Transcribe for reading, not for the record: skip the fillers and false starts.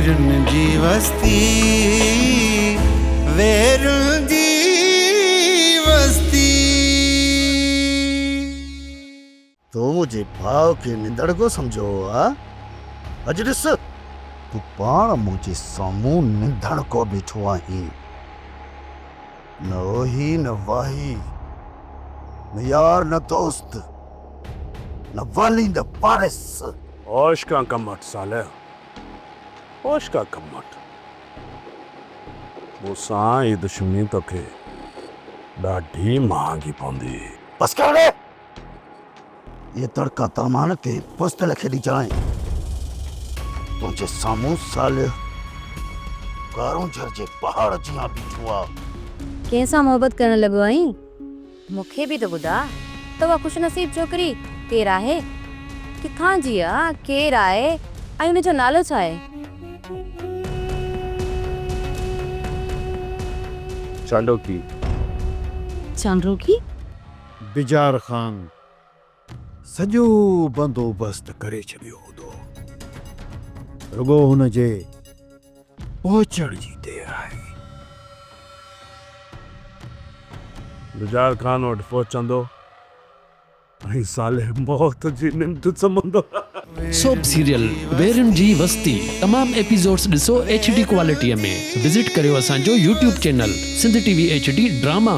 वेरुन जी वस्ती, वेरुन जी वस्ती। तो मुझे भाव के निंदड़ को समझो अज ॾिस तू पाण मुझे साम्हूं निंदड़ को बीठो आहीं। न ओही न वाही, न यार न दोस्त, न वाली न वारिस। होश का कमट साले, होश का कमट। मूंसां ई दुश्मनी तोखे ॾाढी महांगी पवंदी। बस कर रे। ये तड़का तमान ते पुस्तल खेॾी जाए तुझे साम्हूं साले कारों झरजे पहाड़ जियां बीठो आ। कंहिंसां मोहबत करण लॻो आहीं? मूंखे बि त ॿुधा, तव्हां ख़ुशनसीब छोकिरी केरु आहे, किथां जी आहे, केरु आहे ऐं हुनजो नालो छा आहे? चांडोकी। चांडोकी? बिजार खान सॼो बंदोबस्त करे छॾियो हूंदो, रुॻो हुनजे पहुचण जी देरि आहे। गुजार खान वटि पहुचंदो ऐं साले मौत जी निंड सुम्हंदो। सोप सीरियल वेरुन जी वस्ती तमाम एपिसोड्स ॾिसो HD क्वालिटीअ में। विज़िट करियो असांजो YouTube channel Sindh TV HD drama.